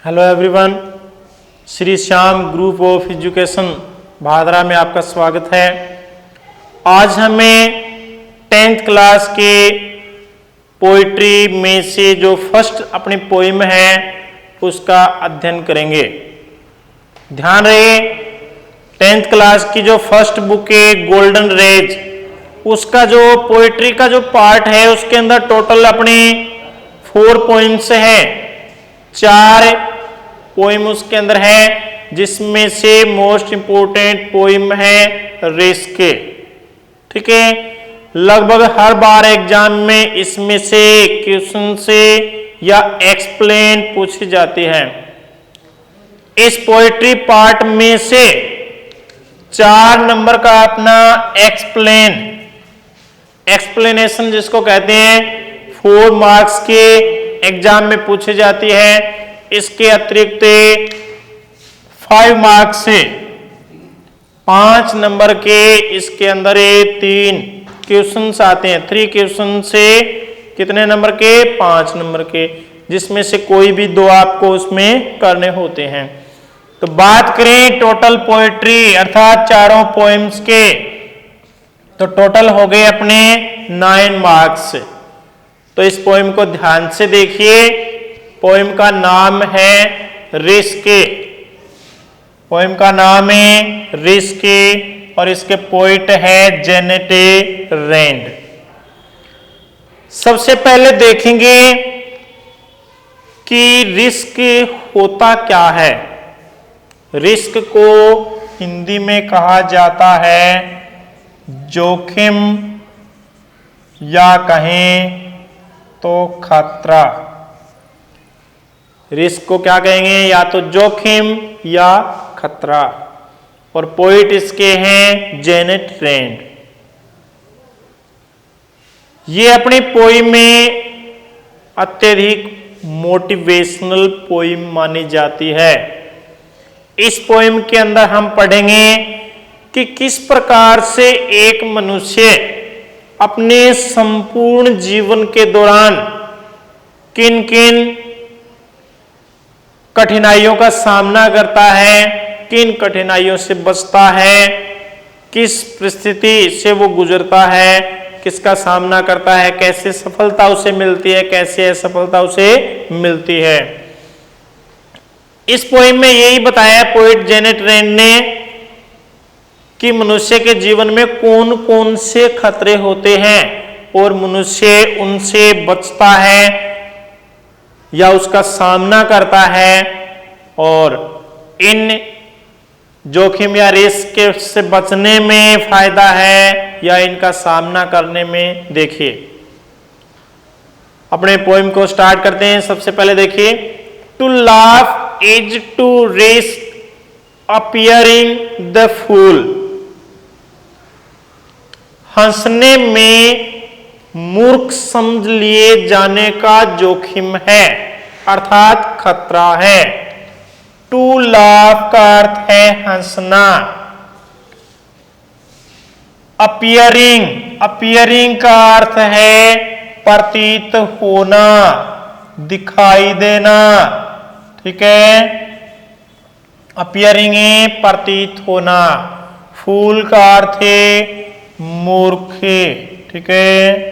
Hello everyone, Shri Shyam group of education Bhadra में आपका स्वागत है। आज हमें 10th क्लास के पोइट्री में से जो फर्स्ट अपनी पोइम है उसका अध्ययन करेंगे। ध्यान रहे, 10th क्लास की जो फर्स्ट बुक है गोल्डन रेज, उसका जो पोइट्री का जो पार्ट है उसके अंदर टोटल अपनी 4 पोइम्स है। 4 पोइम उसके अंदर है, जिसमें से मोस्ट इंपोर्टेंट पोइम है रिस्क। ठीक है, लगभग हर बार एग्जाम में इसमें से क्वेश्चन से या एक्सप्लेन पूछी जाती है। इस पोइट्री पार्ट में से 4 नंबर का अपना एक्सप्लेनेशन जिसको कहते हैं 4 मार्क्स के एग्जाम में पूछी जाती है। इसके अतिरिक्त 5 मार्क्स से 5 नंबर के इसके अंदर 3 क्वेश्चंस आते हैं। 3 क्वेश्चन से कितने नंबर के? 5 नंबर के, जिसमें से कोई भी 2 आपको उसमें करने होते हैं। तो बात करें टोटल पोएट्री अर्थात चारों पोएम्स के, तो टोटल हो गए अपने 9 मार्क्स। तो इस पोएम को ध्यान से देखिए। पोएम का नाम है रिस्क। पोएम का नाम है रिस्क और इसके पोइट है जेनेट रैंड। सबसे पहले देखेंगे कि रिस्क होता क्या है। रिस्क को हिंदी में कहा जाता है जोखिम या कहें तो खतरा। रिस्क को क्या कहेंगे? या तो जोखिम या खतरा। और पोइट इसके हैं जेनेट रैंड। ये अपनी पोइम में अत्यधिक मोटिवेशनल पोइम मानी जाती है। इस पोइम के अंदर हम पढ़ेंगे कि किस प्रकार से एक मनुष्य अपने संपूर्ण जीवन के दौरान किन किन कठिनाइयों का सामना करता है, किन कठिनाइयों से बचता है, किस परिस्थिति से वो गुजरता है, किसका सामना करता है, कैसे सफलता उसे मिलती है, कैसे असफलता उसे मिलती है। इस पोइम में यही बताया पोइट जेनेट रैंड ने कि मनुष्य के जीवन में कौन कौन से खतरे होते हैं और मनुष्य उनसे बचता है या उसका सामना करता है, और इन जोखिम या रिस्क से बचने में फायदा है या इनका सामना करने में। देखिए, अपने पोइम को स्टार्ट करते हैं। सबसे पहले देखिए, to laugh is to risk appearing the fool. हंसने में मूर्ख समझ लिए जाने का जोखिम है अर्थात खतरा है। टू लाफ का अर्थ है हंसना। अपीयरिंग का अर्थ है प्रतीत होना, दिखाई देना। ठीक है, अपीयरिंग है प्रतीत होना। फूल का अर्थ है मूर्ख। ठीक है,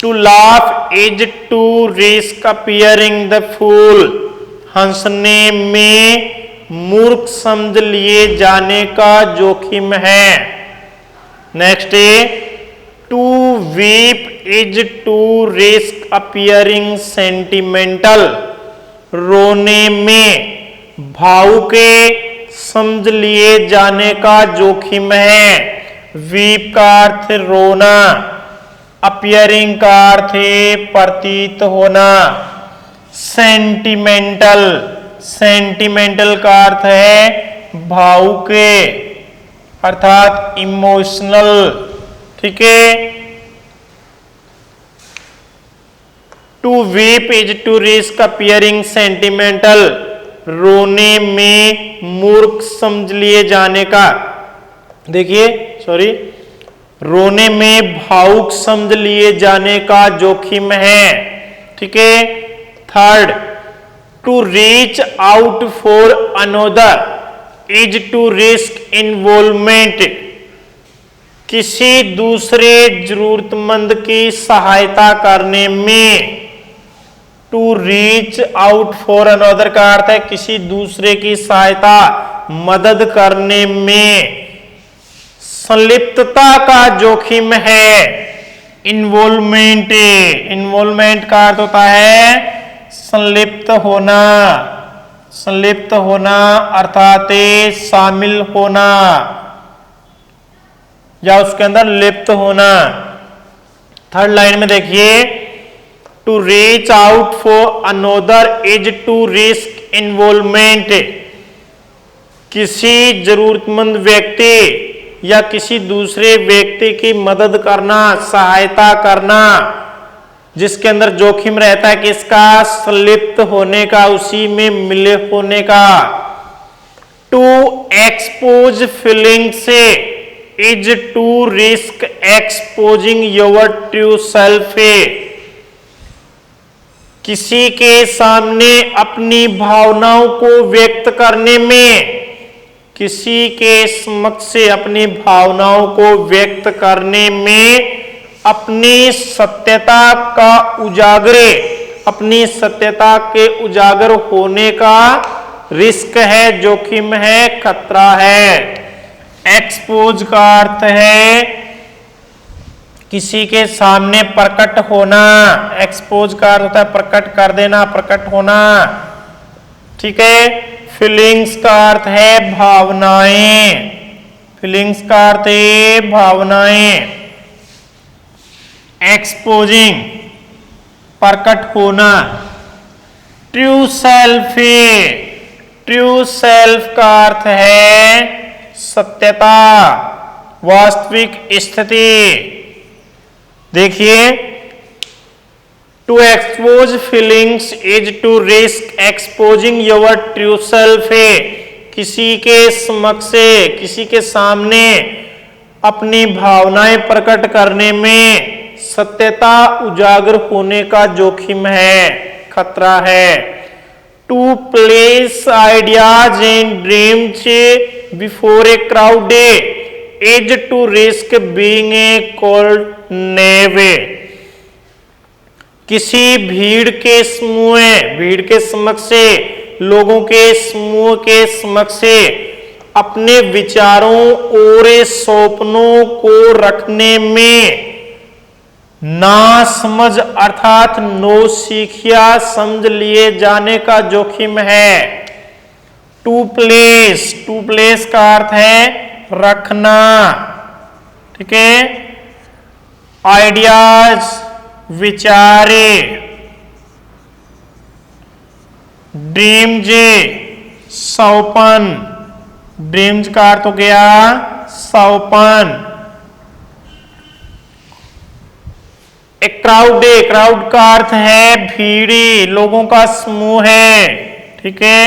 to laugh is to risk appearing the fool. हंसने में मूर्ख समझ लिए जाने का जोखिम है। नेक्स्ट है, to weep is to risk appearing sentimental. रोने में भावुके समझ लिए जाने का जोखिम है। वीप का अर्थ रोना, अपीयरिंग का अर्थ है प्रतीत होना। सेंटिमेंटल का अर्थ है भावुके अर्थात इमोशनल। ठीक है, to weep is to risk appearing sentimental. रोने में मूर्ख समझ लिए जाने का, देखिए सॉरी, रोने में भावुक समझ लिए जाने का जोखिम है। ठीक है। Third, to reach out for another is to risk involvement, किसी दूसरे जरूरतमंद की सहायता करने में। To reach out for another का अर्थ है किसी दूसरे की सहायता, मदद करने में संलिप्तता का जोखिम है। इन्वॉल्वमेंट, इन्वॉल्वमेंट का अर्थ होता है संलिप्त होना, संलिप्त होना अर्थात शामिल होना या उसके अंदर लिप्त होना। थर्ड लाइन में देखिए, to reach out for another is to risk involvement, किसी जरूरतमंद व्यक्ति या किसी दूसरे व्यक्ति की मदद करना, सहायता करना, जिसके अंदर जोखिम रहता है कि इसका संलिप्त होने का, उसी में मिले होने का। टू एक्सपोज फीलिंग से is to risk exposing your true self, किसी के सामने अपनी भावनाओं को व्यक्त करने में, किसी के समक्ष से अपनी भावनाओं को व्यक्त करने में अपनी सत्यता का उजागर, अपनी सत्यता के उजागर होने का रिस्क है, जोखिम है, खतरा है। एक्सपोज का अर्थ है किसी के सामने प्रकट होना, एक्सपोज का अर्थ होता है प्रकट कर देना, प्रकट होना, ठीक है। फीलिंग्स का अर्थ है भावनाएं, फीलिंग्स का अर्थ है भावनाएं। एक्सपोजिंग प्रकट होना। ट्रू सेल्फ, ट्रू सेल्फ का अर्थ है सत्यता, वास्तविक स्थिति। देखिए, to expose feelings is to risk exposing your true self, किसी के समक्ष से, किसी के सामने अपनी भावनाएं प्रकट करने में सत्यता उजागर होने का जोखिम है, खतरा है। To place ideas and dreams before a crowd is to risk being a called naive, किसी भीड़ के समूह, भीड़ के समक्ष से, लोगों के समूह के समक्ष से अपने विचारों और सपनों को रखने में ना समझ अर्थात नौसिखिया समझ लिए जाने का जोखिम है। टू प्लेस, टू प्लेस का अर्थ है रखना, ठीक है। आइडियाज विचारे, ड्रीम्स सौपन, ड्रीम्स का अर्थ हो गया सौपन। एक क्राउड, क्राउड का अर्थ है भीड़, लोगों का समूह है, ठीक है।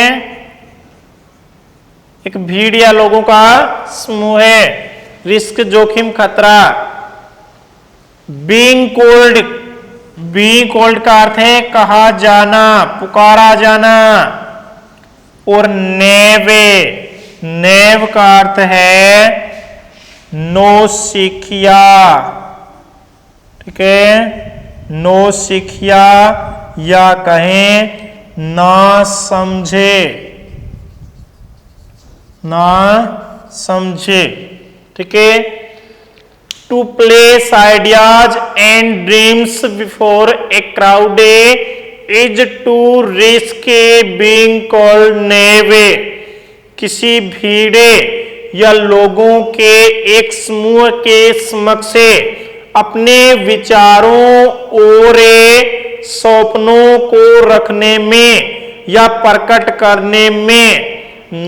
एक भीड़ या लोगों का समूह है। रिस्क जोखिम खतरा। बीइंग कॉल्ड, बीइंग कॉल्ड का अर्थ है कहा जाना, पुकारा जाना। और नेव, नेव का अर्थ है नौसिखिया, ठीक है। नौसिखिया या कहें ना समझे, ना समझे, ठीक है। To place ideas and dreams before a crowd is to risk being called naive, किसी भीड़े या लोगों के एक समूह के समक्ष से अपने विचारों और सपनों को रखने में या प्रकट करने में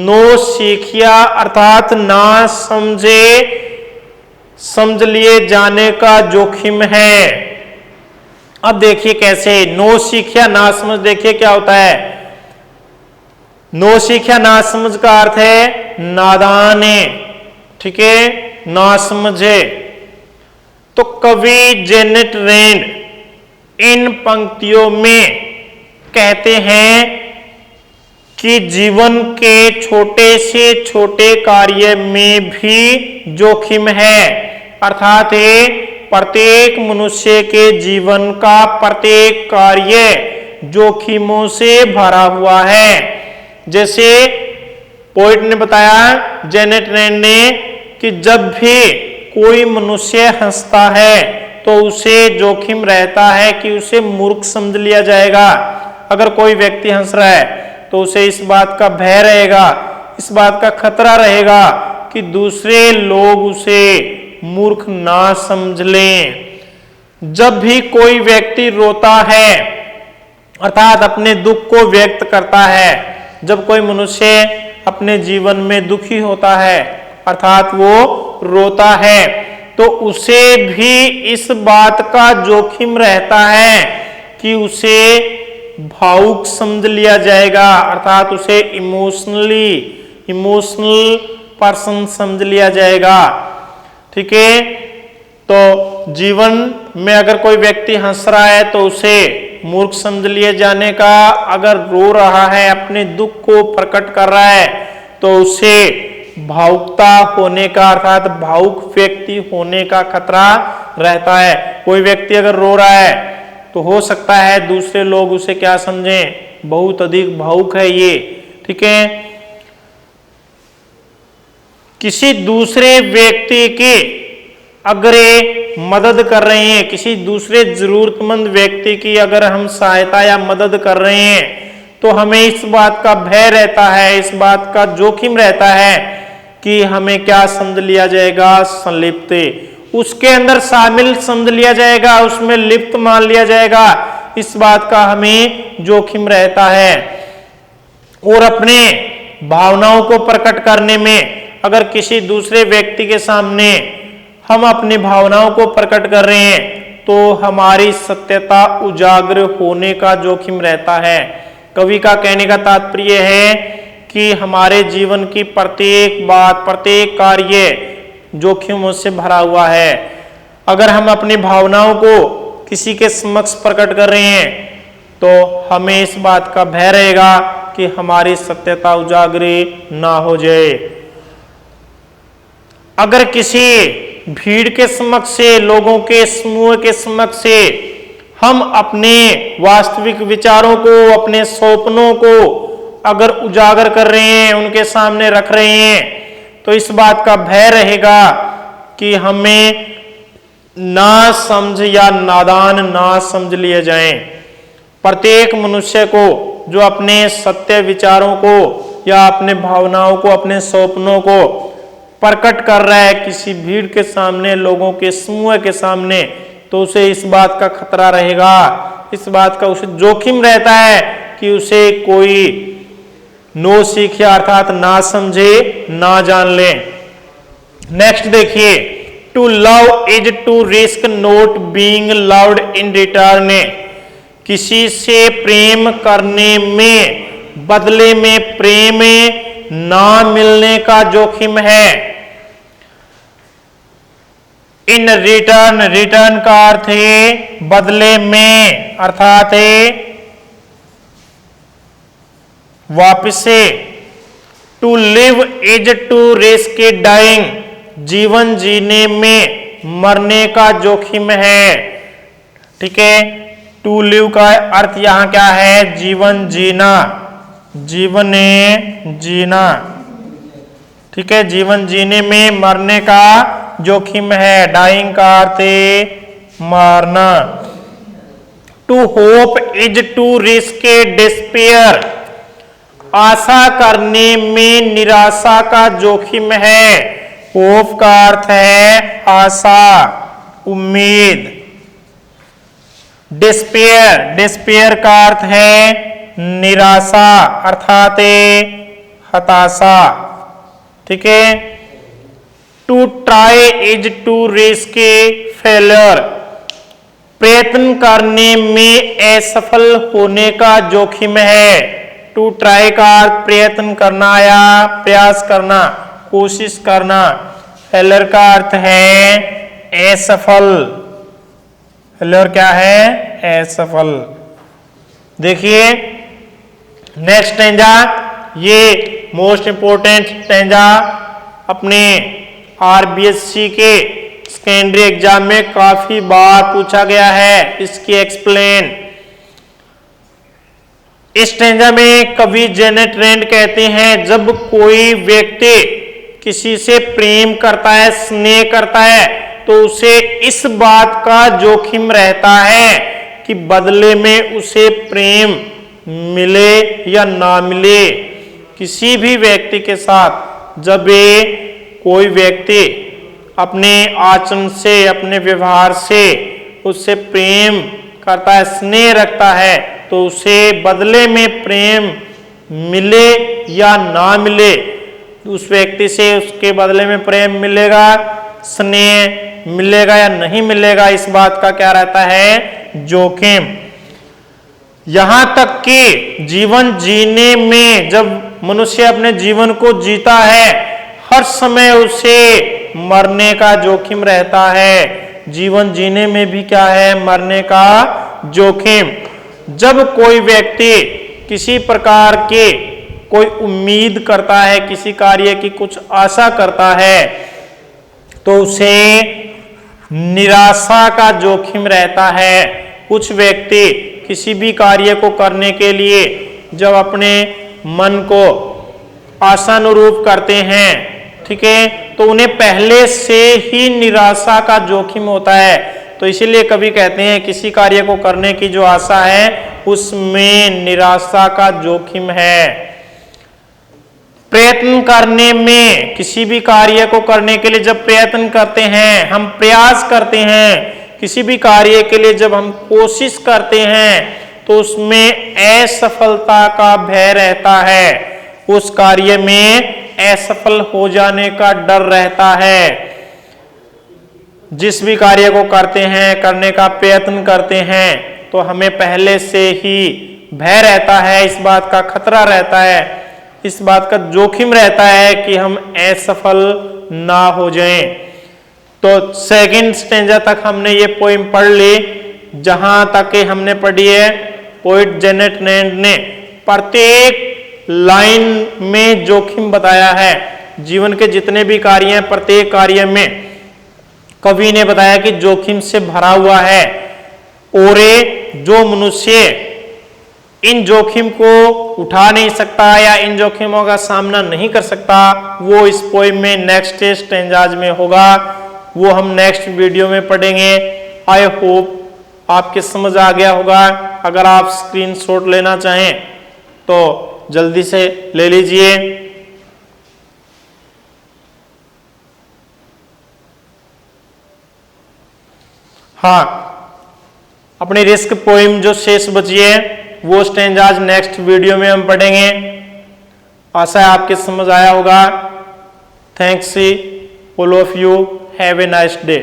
नौसिखिया अर्थात ना समझे, समझ लिए जाने का जोखिम है। अब देखिए कैसे नौसिखिया ना समझ, देखिए क्या होता है। नौसिखिया ना समझ का अर्थ है नादान, ठीक है, ना समझे। तो कवि जेनेट रेंड इन पंक्तियों में कहते हैं कि जीवन के छोटे से छोटे कार्य में भी जोखिम है, अर्थात प्रत्येक मनुष्य के जीवन का प्रत्येक कार्य जोखिमों से भरा हुआ है। जैसे पोइट ने बताया, जेनेट रैंड ने, कि जब भी कोई मनुष्य हंसता है तो उसे जोखिम रहता है कि उसे मूर्ख समझ लिया जाएगा। अगर कोई व्यक्ति हंस रहा है तो उसे इस बात का भय रहेगा, इस बात का खतरा रहेगा कि दूसरे लोग उसे मूर्ख ना समझ लें। जब भी कोई व्यक्ति रोता है अर्थात अपने दुख को व्यक्त करता है, जब कोई मनुष्य अपने जीवन में दुखी होता है अर्थात वो रोता है, तो उसे भी इस बात का जोखिम रहता है कि उसे भावुक समझ लिया जाएगा, अर्थात उसे इमोशनल पर्सन समझ लिया जाएगा। ठीक है, तो जीवन में अगर कोई व्यक्ति हंस रहा है तो उसे मूर्ख समझ लिए जाने का, अगर रो रहा है अपने दुख को प्रकट कर रहा है तो उसे भावुकता होने का अर्थात भावुक व्यक्ति होने का खतरा रहता है। कोई व्यक्ति अगर रो रहा है तो हो सकता है दूसरे लोग उसे क्या समझें, बहुत अधिक भावुक है ये। ठीक है, किसी दूसरे व्यक्ति की अगर मदद कर रहे हैं, किसी दूसरे जरूरतमंद व्यक्ति की अगर हम सहायता या मदद कर रहे हैं तो हमें इस बात का भय रहता है, इस बात का जोखिम रहता है कि हमें क्या समझ लिया जाएगा, संलिप्त, उसके अंदर शामिल समझ लिया जाएगा, उसमें लिप्त मान लिया जाएगा, इस बात का हमें जोखिम रहता है। और अपने भावनाओं को प्रकट करने में अगर किसी दूसरे व्यक्ति के सामने हम अपनी भावनाओं को प्रकट कर रहे हैं तो हमारी सत्यता उजागर होने का जोखिम रहता है। कवि का कहने का तात्पर्य है कि हमारे जीवन की प्रत्येक बात, प्रत्येक कार्य जोखिमों से भरा हुआ है। अगर हम अपनी भावनाओं को किसी के समक्ष प्रकट कर रहे हैं तो हमें इस बात का भय रहेगा कि हमारी सत्यता उजागर ना हो जाए। अगर किसी भीड़ के समक्ष से, लोगों के समूह के समक्ष से हम अपने वास्तविक विचारों को, अपने सपनों को अगर उजागर कर रहे हैं, उनके सामने रख रहे हैं, तो इस बात का भय रहेगा कि हमें ना समझ या नादान ना समझ लिए जाएं। प्रत्येक मनुष्य को जो अपने सत्य विचारों को या अपने भावनाओं को, अपने सपनों को प्रकट कर रहा है किसी भीड़ के सामने, लोगों के समूह के सामने, तो उसे इस बात का खतरा रहेगा, इस बात का उसे जोखिम रहता है कि उसे कोई नो सीखे अर्थात ना समझे, ना जान ले। नेक्स्ट देखिए, to love is to risk not being loved in return. किसी से प्रेम करने में बदले में प्रेम ना मिलने का जोखिम है। इन रिटर्न, रिटर्न का अर्थ है बदले में, अर्थात वापिस से। To live is to risk dying, जीवन जीने में मरने का जोखिम है। ठीक है, टू लिव का अर्थ यहां क्या है, जीवन जीना, जीवन जीना। ठीक है, जीवन जीने में मरने का जोखिम है। डाइंग का अर्थ मारना। To hope is to risk despair, आशा करने में निराशा का जोखिम है। होप का अर्थ है आशा, उम्मीद। डिस्पेयर, डिस्पेयर का अर्थ है निराशा अर्थात हताशा। ठीक है, to try is to risk failure, प्रयत्न करने में असफल होने का जोखिम है। टू ट्राई का अर्थ प्रयत्न करना या प्रयास करना, कोशिश करना। फेलियर का अर्थ है असफल। फेलियर क्या है, असफल। देखिए नेक्स्ट स्टैंजा, ये मोस्ट इंपोर्टेंट स्टैंजा अपने आरबीएससी के सेकेंडरी एग्जाम में काफी बार पूछा गया है। इसकी एक्सप्लेन, इस स्टैंजा में कवि जेनेट रैंड कहते हैं, जब कोई व्यक्ति किसी से प्रेम करता है, स्नेह करता है, तो उसे इस बात का जोखिम रहता है कि बदले में उसे प्रेम मिले या ना मिले। किसी भी व्यक्ति के साथ जब ये कोई व्यक्ति अपने आचरण से, अपने व्यवहार से उससे प्रेम करता है, स्नेह रखता है, तो उसे बदले में प्रेम मिले या ना मिले, उस व्यक्ति से उसके बदले में प्रेम मिलेगा, स्नेह मिलेगा या नहीं मिलेगा, इस बात का क्या रहता है, जोखिम। यहां तक कि जीवन जीने में जब मनुष्य अपने जीवन को जीता है, हर समय उसे मरने का जोखिम रहता है। जीवन जीने में भी क्या है, मरने का जोखिम। जब कोई व्यक्ति किसी प्रकार के कोई उम्मीद करता है, किसी कार्य की कुछ आशा करता है, तो उसे निराशा का जोखिम रहता है। कुछ व्यक्ति किसी भी कार्य को करने के लिए जब अपने मन को आशानुरूप करते हैं, ठीक है, तो उन्हें पहले से ही निराशा का जोखिम होता है। तो इसीलिए कवि कहते हैं किसी कार्य को करने की जो आशा है उसमें निराशा का जोखिम है। प्रयत्न करने में, किसी भी कार्य को करने के लिए जब प्रयत्न करते हैं, हम प्रयास करते हैं, किसी भी कार्य के लिए जब हम कोशिश करते हैं, तो उसमें असफलता का भय रहता है। उस कार्य में असफल हो जाने का डर रहता है। जिस भी कार्य को करते हैं, करने का प्रयत्न करते हैं, तो हमें पहले से ही भय रहता है, इस बात का खतरा रहता है, इस बात का जोखिम रहता है कि हम असफल ना हो जाएं। तो सेकंड स्टेंजा तक हमने ये पोइम पढ़ ली। जहां तक हमने पढ़ी है, पोइट जेनेट रैंड ने प्रत्येक लाइन में जोखिम बताया है। जीवन के जितने भी कार्य हैं, प्रत्येक कार्य में कवि ने बताया कि जोखिम से भरा हुआ है, और जो मनुष्य इन जोखिम को उठा नहीं सकता या इन जोखिमों का सामना नहीं कर सकता, वो इस पोइम में नेक्स्ट स्टेंजाज में होगा, वो हम नेक्स्ट वीडियो में पढ़ेंगे। आई होप आपके समझ आ गया होगा। अगर आप स्क्रीनशॉट लेना चाहें तो जल्दी से ले लीजिए। हाँ, अपनी रिस्क पोइम जो शेष बची है वो स्टेंजाज नेक्स्ट वीडियो में हम पढ़ेंगे। आशा है आपके समझ आया होगा। Thanks all of you, have a nice day.